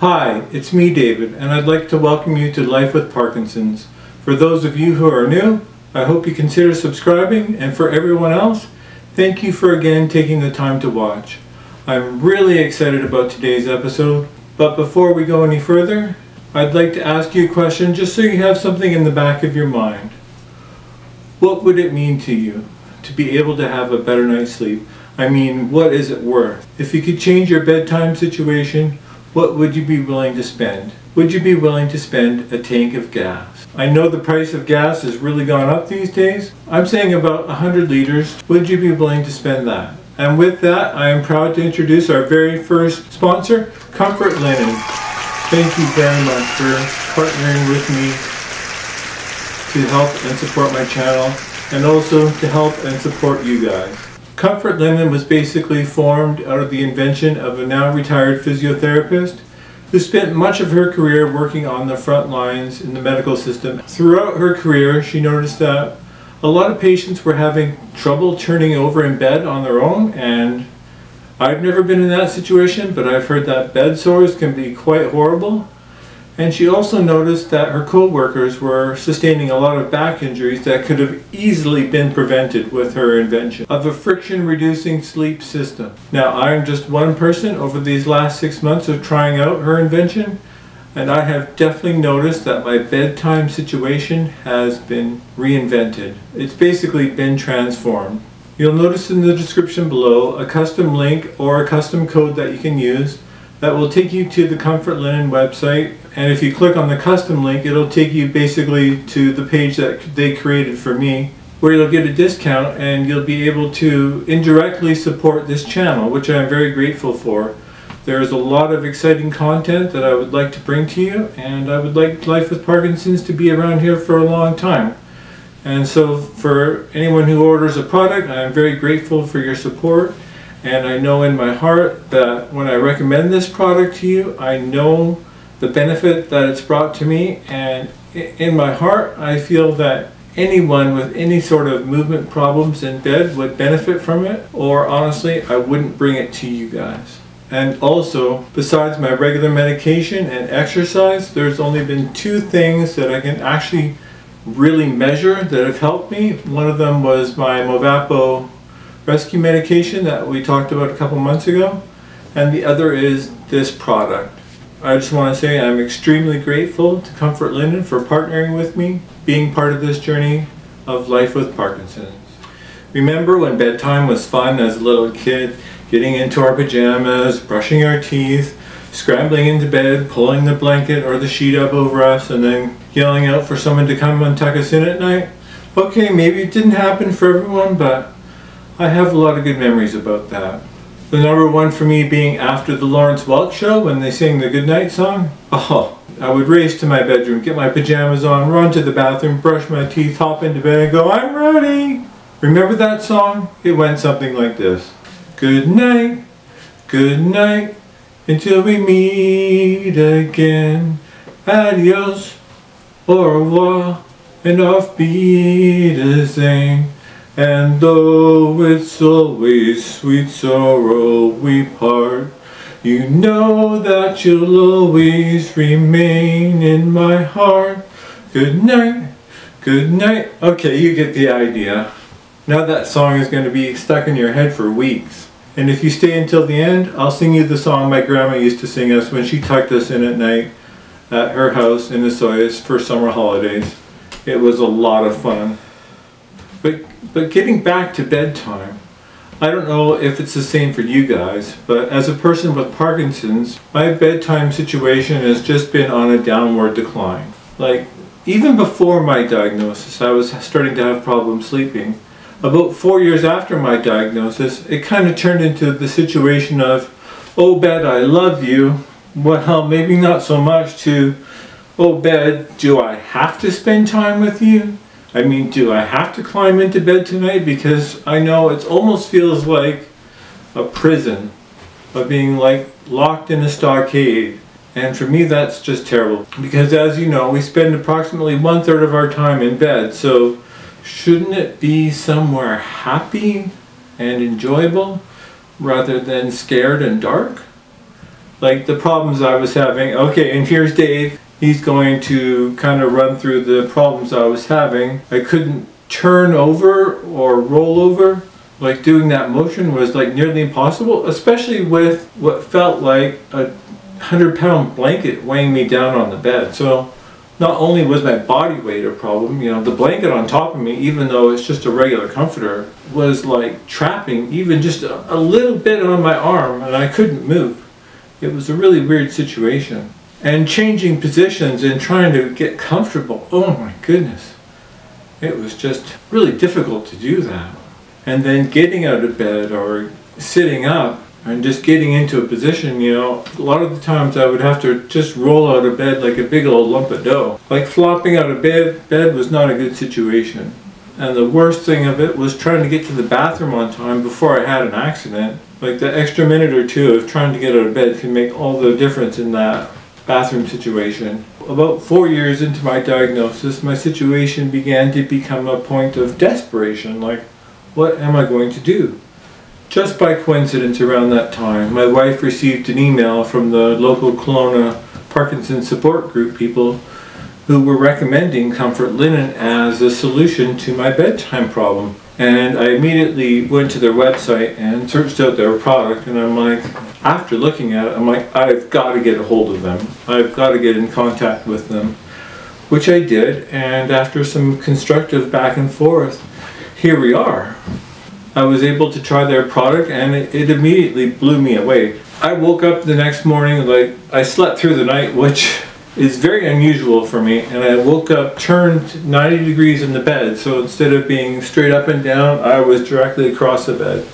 Hi, it's me, David, and I'd like to welcome you to Life with Parkinson's. For those of you who are new, I hope you consider subscribing, and for everyone else, thank you for again taking the time to watch. I'm really excited about today's episode, but before we go any further, I'd like to ask you a question just so you have something in the back of your mind. What would it mean to you to be able to have a better night's sleep? I mean, what is it worth? If you could change your bedtime situation, what would you be willing to spend? Would you be willing to spend a tank of gas? I know the price of gas has really gone up these days. I'm saying about 100 liters. Would you be willing to spend that? And with that, I am proud to introduce our very first sponsor, Comfort Linen. Thank you very much for partnering with me to help and support my channel, and also to help and support you guys. Comfort Linen was basically formed out of the invention of a now retired physiotherapist who spent much of her career working on the front lines in the medical system. Throughout her career, she noticed that a lot of patients were having trouble turning over in bed on their own, and I've never been in that situation, but I've heard that bed sores can be quite horrible. And she also noticed that her co-workers were sustaining a lot of back injuries that could have easily been prevented with her invention of a friction-reducing sleep system. Now, I'm just one person over these last 6 months of trying out her invention, and I have definitely noticed that my bedtime situation has been reinvented. It's basically been transformed. You'll notice in the description below a custom link or a custom code that you can use that will take you to the Comfort Linen website, and if you click on the custom link, it'll take you basically to the page that they created for me, where you'll get a discount and you'll be able to indirectly support this channel, which I'm very grateful for. There's a lot of exciting content that I would like to bring to you, and I would like Life with Parkinson's to be around here for a long time. And so for anyone who orders a product, I'm very grateful for your support. And I know in my heart that when I recommend this product to you, I know the benefit that it's brought to me, and in my heart I feel that anyone with any sort of movement problems in bed would benefit from it, or honestly I wouldn't bring it to you guys. And also, besides my regular medication and exercise, there's only been 2 things that I can actually really measure that have helped me. One of them was my Movapo rescue medication that we talked about a couple months ago, and the other is this product. I just want to say I'm extremely grateful to Comfort Linen for partnering with me, being part of this journey of Life with Parkinson's. Remember when bedtime was fun as a little kid, getting into our pajamas, brushing our teeth, scrambling into bed, pulling the blanket or the sheet up over us, and then yelling out for someone to come and tuck us in at night? Okay, maybe it didn't happen for everyone, but I have a lot of good memories about that. The number one for me being after the Lawrence Welk show when they sing the Goodnight Song. Oh, I would race to my bedroom, get my pajamas on, run to the bathroom, brush my teeth, hop into bed and go, I'm ready! Remember that song? It went something like this. Good night, until we meet again. Adios, au revoir, and auf Wiedersehen. And though it's always sweet sorrow we part, you know that you'll always remain in my heart. Good night, good night. Okay, you get the idea. Now that song is going to be stuck in your head for weeks. And if you stay until the end, I'll sing you the song my grandma used to sing us when she tucked us in at night at her house in Osoyoos for summer holidays. It was a lot of fun. But getting back to bedtime, I don't know if it's the same for you guys, but as a person with Parkinson's, my bedtime situation has just been on a downward decline. Like, even before my diagnosis, I was starting to have problems sleeping. About 4 years after my diagnosis, it kind of turned into the situation of, oh bed, I love you. Well, maybe not so much, to, oh bed, do I have to spend time with you? I mean, do I have to climb into bed tonight? Because I know it almost feels like a prison, of being like locked in a stockade. And for me, that's just terrible. Because as you know, we spend approximately 1/3 of our time in bed. So shouldn't it be somewhere happy and enjoyable rather than scared and dark? like the problems I was having. Okay, and here's Dave. He's going to kind of run through the problems I was having. I couldn't turn over or roll over. Like doing that motion was like nearly impossible, especially with what felt like a 100-pound blanket weighing me down on the bed. So not only was my body weight a problem, you know, the blanket on top of me, even though it's just a regular comforter, was like trapping even just a little bit on my arm, and I couldn't move. It was a really weird situation. And changing positions and trying to get comfortable, oh my goodness. It was just really difficult to do that. And then getting out of bed or sitting up and just getting into a position, you know, a lot of the times I would have to just roll out of bed like a big old lump of dough. Like flopping out of bed was not a good situation. And the worst thing of it was trying to get to the bathroom on time before I had an accident. Like the extra minute or two of trying to get out of bed can make all the difference in that bathroom situation. About 4 years into my diagnosis, my situation began to become a point of desperation. Like, what am I going to do? Just by coincidence around that time, my wife received an email from the local Kelowna Parkinson support group people who were recommending comfort linen as a solution to my bedtime problem. And I immediately went to their website and searched out their product, and I'm like, after looking at it, I'm like, I've got to get a hold of them. I've got to get in contact with them, which I did, and after some constructive back and forth, here we are. I was able to try their product, and it immediately blew me away. I woke up the next morning, like I slept through the night, which is very unusual for me, and I woke up, turned 90 degrees in the bed, so instead of being straight up and down, I was directly across the bed.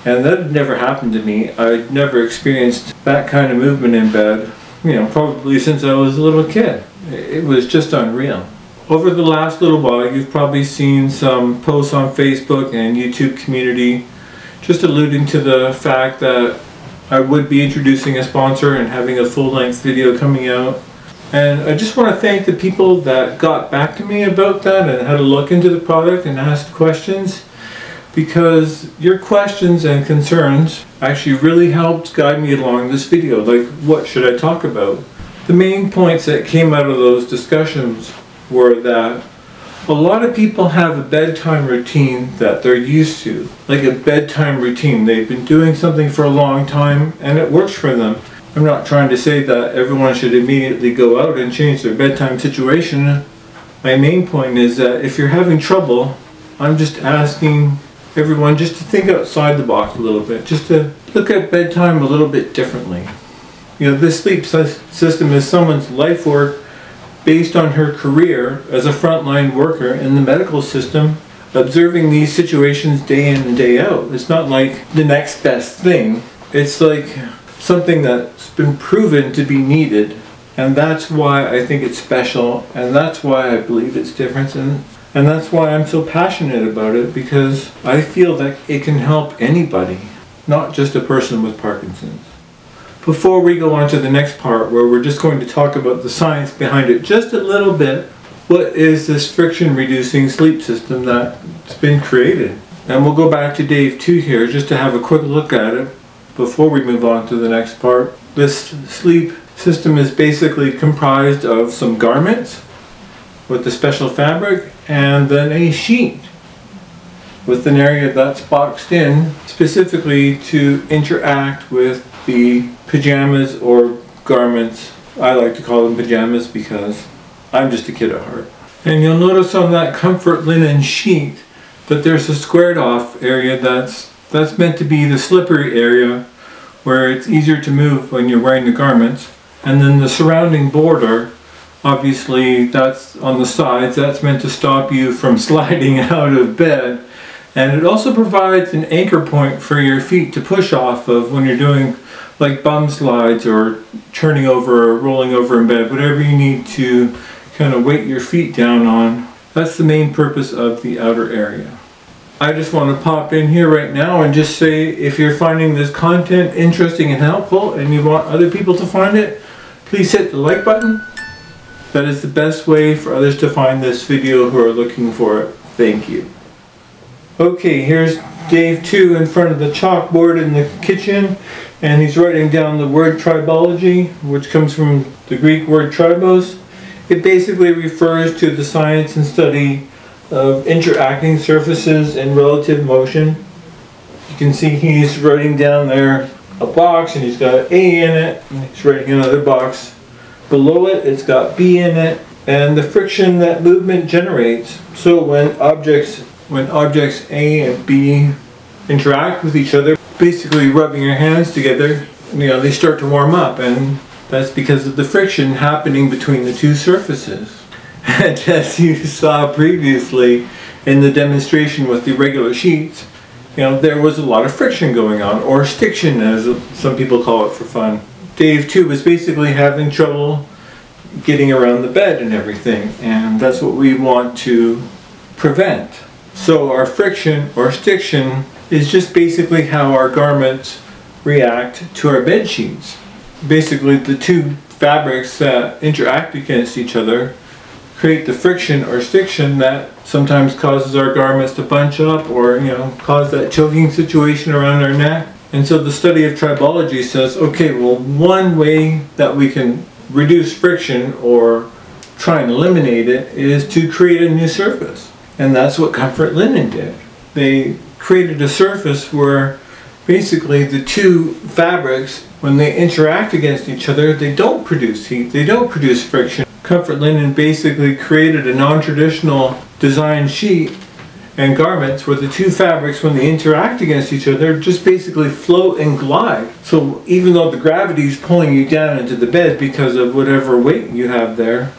And that had never happened to me. I'd never experienced that kind of movement in bed, you know, probably since I was a little kid. It was just unreal. Over the last little while, you've probably seen some posts on Facebook and YouTube community just alluding to the fact that I would be introducing a sponsor and having a full-length video coming out. And I just want to thank the people that got back to me about that and had a look into the product and asked questions, because your questions and concerns actually really helped guide me along this video. Like, what should I talk about? The main points that came out of those discussions were that a lot of people have a bedtime routine that they're used to, like a bedtime routine. They've been doing something for a long time and it works for them. I'm not trying to say that everyone should immediately go out and change their bedtime situation. My main point is that if you're having trouble, I'm just asking everyone just to think outside the box a little bit, just to look at bedtime a little bit differently. You know, this sleep system is someone's life work based on her career as a frontline worker in the medical system, observing these situations day in and day out. It's not like the next best thing. It's like something that's been proven to be needed, and that's why I think it's special, and that's why I believe it's different, and that's why I'm so passionate about it, because I feel that it can help anybody, not just a person with Parkinson's. Before we go on to the next part, where we're just going to talk about the science behind it just a little bit, what is this friction reducing sleep system that's been created? And we'll go back to Dave 2 here just to have a quick look at it before we move on to the next part. This sleep system is basically comprised of some garments with the special fabric, and then a sheet with an area that's boxed in specifically to interact with the pajamas or garments. I like to call them pajamas because I'm just a kid at heart. And you'll notice on that comfort linen sheet that there's a squared off area that's meant to be the slippery area where it's easier to move when you're wearing the garments. And then the surrounding border, obviously that's on the sides, that's meant to stop you from sliding out of bed. And it also provides an anchor point for your feet to push off of when you're doing like bum slides or turning over or rolling over in bed, whatever you need to kind of weight your feet down on. That's the main purpose of the outer area. I just want to pop in here right now and just say, if you're finding this content interesting and helpful and you want other people to find it, please hit the like button. That is the best way for others to find this video who are looking for it. Thank you. Okay, here's Dave 2 in front of the chalkboard in the kitchen, and he's writing down the word tribology, which comes from the Greek word tribos. It basically refers to the science and study of interacting surfaces in relative motion. You can see he's writing down there a box, and he's got A in it, and he's writing another box below it. It's got B in it, and the friction that movement generates. So when objects A and B interact with each other, basically rubbing your hands together, they start to warm up, and that's because of the friction happening between the two surfaces. And as you saw previously in the demonstration with the regular sheets, there was a lot of friction going on, or stiction as some people call it for fun. Dave too was basically having trouble getting around the bed and everything, and that's what we want to prevent. So our friction or stiction is just basically how our garments react to our bed sheets. Basically the two fabrics that interact against each other create the friction or stiction that sometimes causes our garments to bunch up, or cause that choking situation around our neck. And so the study of tribology says, okay, well, one way that we can reduce friction or try and eliminate it is to create a new surface. And that's what comfort linen did. They created a surface where basically the two fabrics, when they interact against each other, they don't produce heat, they don't produce friction. Comfort linen basically created a non-traditional design sheet and garments where the two fabrics, when they interact against each other, just basically float and glide. So even though the gravity is pulling you down into the bed because of whatever weight you have there,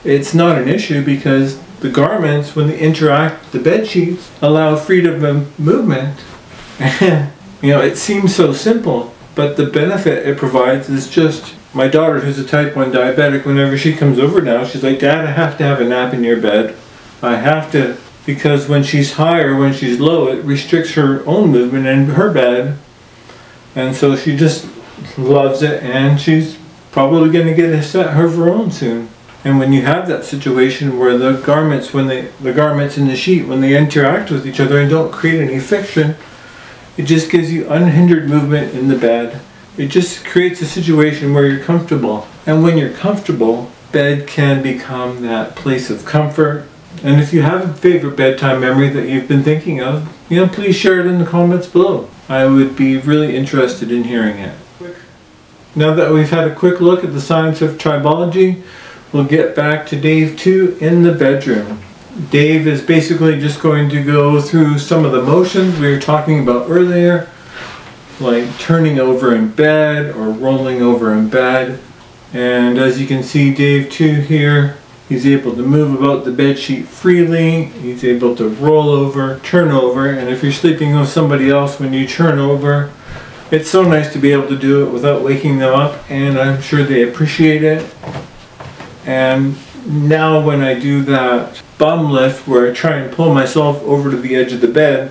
it's not an issue, because the garments, when they interact with the bed sheets, allow freedom of movement. And it seems so simple, but the benefit it provides is just, my daughter, who's a type 1 diabetic, whenever she comes over now, she's like, Dad, I have to have a nap in your bed. I have to, because when she's high or when she's low, it restricts her own movement in her bed. And so she just loves it, and she's probably going to get a set of her own soon. And when you have that situation where the garments, the garments in the sheet, when they interact with each other and don't create any friction, it just gives you unhindered movement in the bed. It just creates a situation where you're comfortable. And when you're comfortable, bed can become that place of comfort. And if you have a favorite bedtime memory that you've been thinking of, please share it in the comments below. I would be really interested in hearing it. Now that we've had a quick look at the science of tribology, we'll get back to Dave 2 in the bedroom. Dave is basically just going to go through some of the motions we were talking about earlier, like turning over in bed or rolling over in bed. And as you can see, Dave 2 here, he's able to move about the bed sheet freely. He's able to roll over, turn over, and if you're sleeping with somebody else, when you turn over, it's so nice to be able to do it without waking them up, and I'm sure they appreciate it. And now when I do that bum lift where I try and pull myself over to the edge of the bed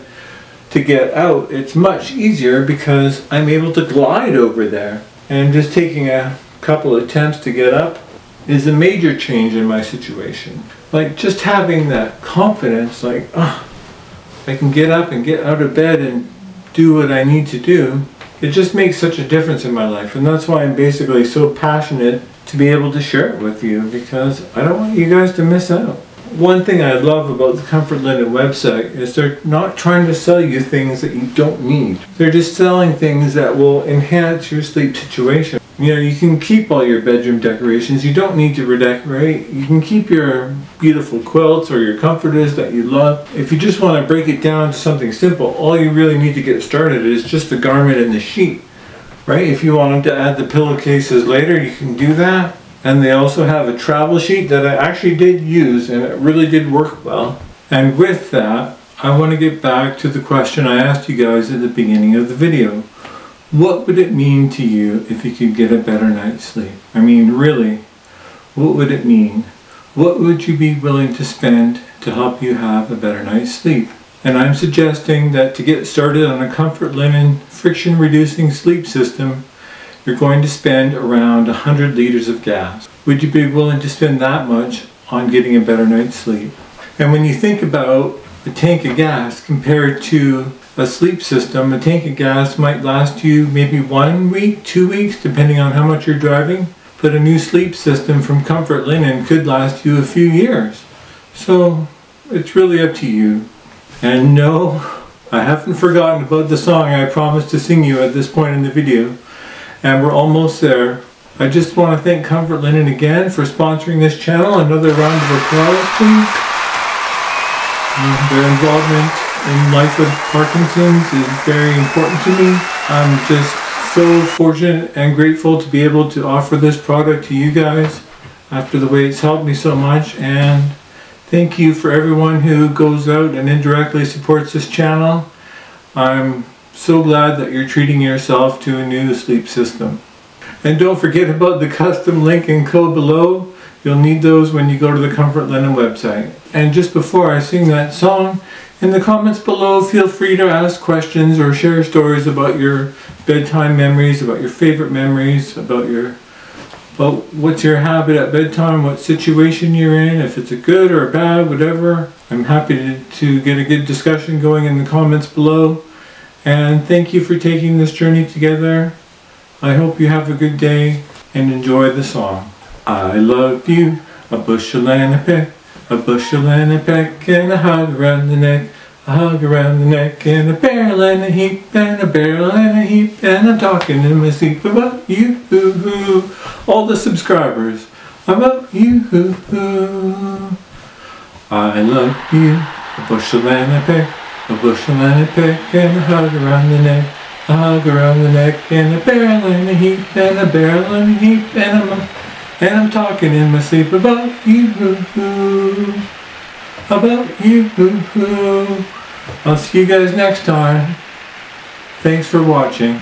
to get out, it's much easier because I'm able to glide over there. And just taking a couple attempts to get up is a major change in my situation. Like just having that confidence, like, oh, I can get up and get out of bed and do what I need to do. It just makes such a difference in my life, and that's why I'm basically so passionate to be able to share it with you, because I don't want you guys to miss out. One thing I love about the Comfort Linen website is they're not trying to sell you things that you don't need. They're just selling things that will enhance your sleep situation. You can keep all your bedroom decorations. You don't need to redecorate. You can keep your beautiful quilts or your comforters that you love. If you just want to break it down to something simple, all you really need to get started is just the garment and the sheet, right? If you want to add the pillowcases later, you can do that. And they also have a travel sheet that I actually did use, and it really did work well. And with that, I want to get back to the question I asked you guys at the beginning of the video. What would it mean to you if you could get a better night's sleep? I mean, really, what would it mean? What would you be willing to spend to help you have a better night's sleep? And I'm suggesting that to get started on a Comfort Linen friction reducing sleep system, you're going to spend around 100 liters of gas. Would you be willing to spend that much on getting a better night's sleep? And when you think about a tank of gas compared to a sleep system. A tank of gas might last you maybe 1 week, 2 weeks, depending on how much you're driving. But a new sleep system from Comfort Linen could last you a few years. So it's really up to you. And no, I haven't forgotten about the song I promised to sing you at this point in the video. And we're almost there. I just want to thank Comfort Linen again for sponsoring this channel. Another round of applause, please. Their involvement in life with Parkinson's is very important to me. I'm just so fortunate and grateful to be able to offer this product to you guys after the way it's helped me so much. And thank you for everyone who goes out and indirectly supports this channel. I'm so glad that you're treating yourself to a new sleep system. And don't forget about the custom link and code below. You'll need those when you go to the Comfort Linen website. And just before I sing that song, in the comments below, feel free to ask questions or share stories about your bedtime memories, about your favorite memories, about what's your habit at bedtime, what situation you're in, if it's a good or a bad, whatever. I'm happy to get a good discussion going in the comments below. And thank you for taking this journey together. I hope you have a good day and enjoy the song. I love you, a bushel and a peck, a bushel and a peck, and a hug around the neck, a hug around the neck, and a barrel and a heap, and a barrel and a heap, and I'm talking in my sleep about you, all the subscribers, about you. I love you, a bushel and a peck, a bushel and a peck, and a hug around the neck, a hug around the neck, and a barrel and a heap, and a barrel and a heap, and I'm talking in my sleep about you, about you. I'll see you guys next time. Thanks for watching.